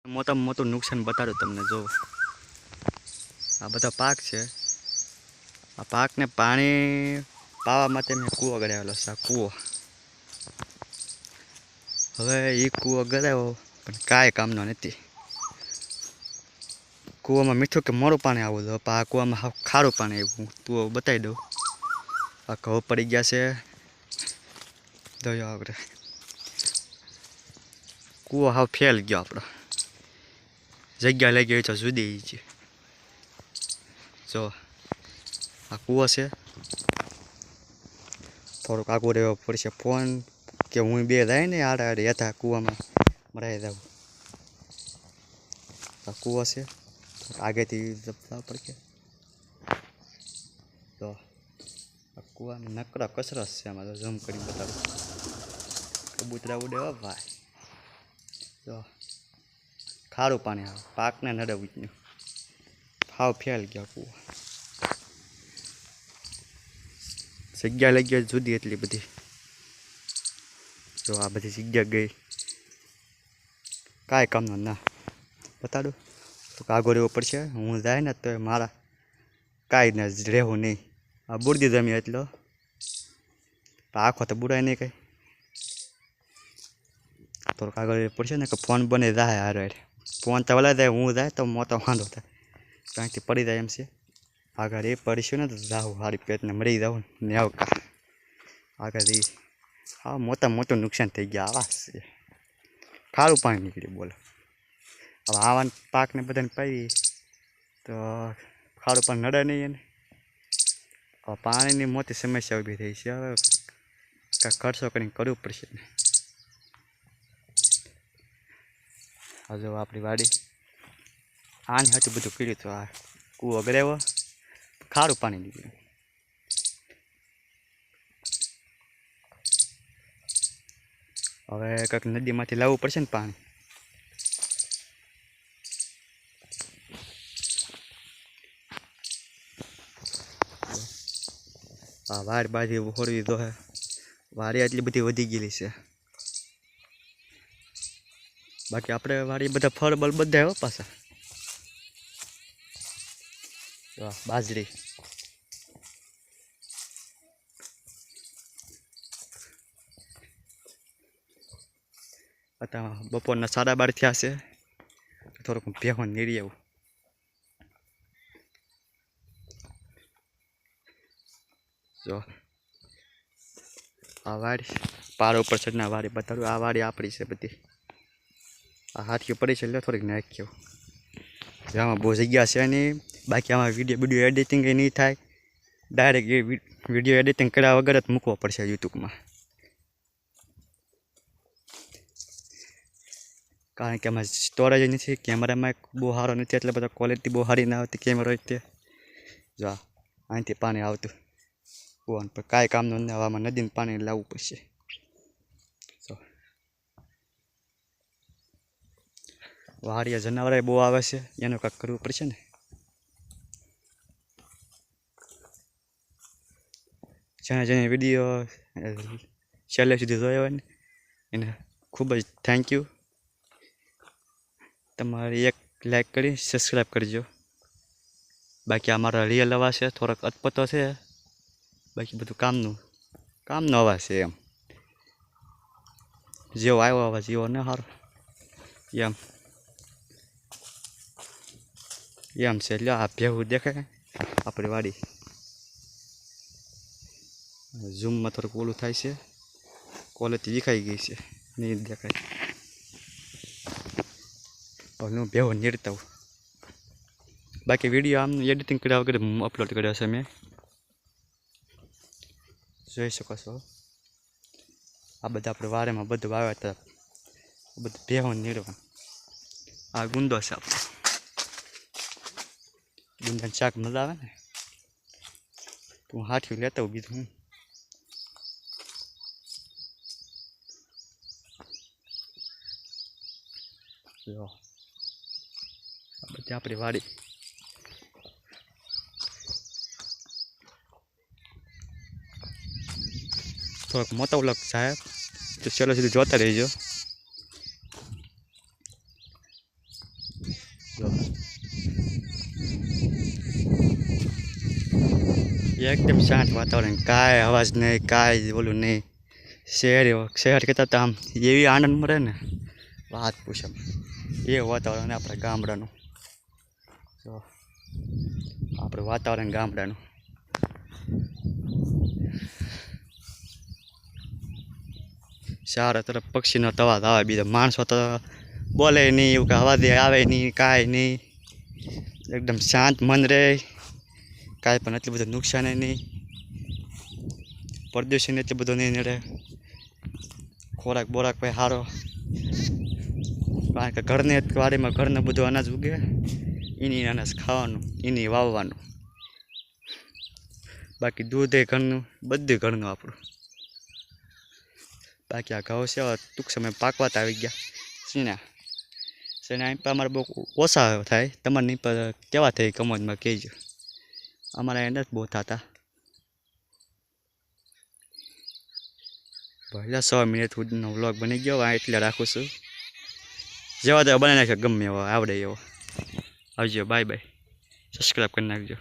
મોટામાં મોટું નુકસાન બતાડું તમને જો આ બધા પાક છે આ પાકને પાણી પાવા માટે મેં કૂવો ગળાવેલો છે આ કૂવો હવે એ કૂવો ગળાવ્યો પણ કાંઈ કામનો નથી કૂવામાં મીઠું કે મોરું પાણી આવું તો આ કૂવામાં ખારું પાણી આવ્યું કૂવો બતાવી દઉં આ ઘઉં પડી ગયા છે દયો આપણે કૂવો હાવ ફેલ ગયો આપણો જગ્યા લઈ ગઈ તો જુદી છે જો આ કૂવો છે થોડુંક આગળ રહેવો પડશે ફોન કે હું બે જાય ને આડા આડે હતા કૂવામાં મરાઈ જાઉં આ કૂવો છે આગેથી જપવા પડશે તો આ કૂવામાં નકરા કસરત છે આમાં તો ઝૂમ કરી બતાવું કબૂતરા ઉડે હો ભાઈ જો ખારું પાણી આવે પાકને નડવું હાવ ફેલ ગયા કૂવો જગ્યા લઈ ગઈ જુદી એટલી બધી જો આ બધી જગ્યા ગઈ કાંઈ કામનો ના બતાડું તો આગળ રહેવું પડશે હું જાય ને તો મારા કાંઈ ને રહેવું નહીં આ બુરદી જમી એટલો આખો તો બુરાય નહીં કંઈ થોડુંક આગળ રહેવું પડશે ને કે ફોન બને જાય હારે ફોન તો વળાઈ જાય હું જાય તો મોટો વાંધો થાય ક્યાંકથી પડી જાય એમ છે આગળ એ પડીશું ને તો જાઉં સારી પેટને મરી જાઉં ને આવકા આગળ એ હા મોટું નુકસાન થઈ ગયા આવા છે ખારું પાણી નીકળ્યું બોલો હવે આવા પાકને બધાને પાવી તો ખારું પાણી નડે નહીં એને હવે પાણીની મોટી સમસ્યા ઊભી થઈ છે હવે કાંઈક ખર્ચો કરીને કરવું પડશે ને હજુ આપણી વાડી આને હતું બધું કર્યું તો આ કૂવો ગળાવ્યો ખારું પાણી નીકળ્યું હવે કંઈક નદીમાંથી લાવવું પડશે ને પાણી આ વાડ બાજી હોળવી તો હે વાડી એટલી બધી વધી ગયેલી છે બાકી આપણે વાડી બધા ફળ બળ બધા આવ્યો પાછા બાજરી અત્યારે બપોરના 12:30 થયા છે થોડુંક ભેહું નીરી આવું જો આ વાડી પાર ઉપર ચડના વાડી બતાડું આ વાડી આપણી છે બધી આ હાથીઓ પડી છે એટલે થોડીક નાખ્યો આમાં બહુ જગ્યા છે નહીં બાકી આમાં વિડીયો એડિટિંગ એ નહીં થાય ડાયરેક્ટ એ વિડીયો એડિટિંગ કર્યા વગર જ મૂકવો પડશે યુટ્યુબમાં કારણ કે આમાં સ્ટોરેજ નથી કેમેરામાં બહુ સારો નથી એટલે બધા ક્વોલિટી બહુ સારી ના આવતી કેમેરો તે જો અહીંથી પાણી આવતું કૂવાનું પણ કાંઈ કામનું નહીં આવામાં નદીનું પાણી લાવવું પડશે જો વાડિયા જનાવરે બહુ આવે છે એનું કાંઈક કરવું પડશે ને જેને વિડીયો છેલ્લે સુધી જોયો હોય ને એને ખૂબ જ થેન્ક યુ તમારી એક લાઈક કરી સબસ્ક્રાઈબ કરજો બાકી અમારા રિયલ અવાજ છે થોડોક અટપટો છે બાકી બધું કામનો અવાજ છે એમ જેવો આવ્યો અવાજ એવો ન સારો એમ છે એટલે આ ભેહું દેખાય આપણી વાડી ઝૂમમાં થોડુંક ઓલું થાય છે ક્વોલિટી વિખાઈ ગઈ છે નહીં દેખાય હું ભેહું નીરતા હું બાકી વિડીયો આમ એડિટિંગ કર્યા વગર અપલોડ કર્યો છે મેં જોઈ શકો છો આ બધા આપણે વારેમાં બધું વાવ્યા હતા બધું ભેહું નીરવા આ ગુંદો છે આપણો ગુંદાનું શાક મજા આવે ને તું હાથિયું લેતા હું બીજું હું જો આ બધી આપણી વાડી થોડોક મોટો વ્લોગ સાહેબ તો ચલો સુધી જોતા રહેજો एकदम शांत वातावरण, काय अवाज नहीं, काय बोलू नहीं। शहर करता तो आम एवी आनंद मळे ने વાત પૂછો એ વાતાવરણ આપણા ગામડાનું। જો આપણું વાતાવરણ ગામડાનું। ચારે તરફ પક્ષીનો અવાજ આવે, બીજા માણસો તો બોલે નહીં, એવું કે અવાજ આવે નહીં, કાંઈ નહીં, એકદમ શાંત મન રહે, કાંઈ પણ એટલું બધું નુકસાન નહીં, પ્રદૂષણ એટલું બધું નહીં નડે, ખોરાક બોરાક ભાઈ સારો, કારણ કે ઘરને વાડીમાં ઘરનું બધું અનાજ ઉગે, એની અનાજ ખાવાનું, એની વાવવાનું, બાકી દૂધ એ ઘરનું, બધું ઘરનું આપણું। બાકી આ ઘઉં છે ટૂંક સમય પાકવા આવી ગયા। સીણા અહીં પર અમારે બહુ ઓછા થાય, તમારે નહીં પર કેવા થાય કમોદમાં કહેજો, અમારે અહીં નથી બહુ થતા। પહેલાં 100 મિનિટ સુધીનો વ્લોગ બની ગયો, એટલે રાખું છું। જેવા તો બનાવી નાખ્યો, ગમે એવો આવડે એવો। આવજો, બાય બાય, સબસ્ક્રાઈબ કરી નાખજો।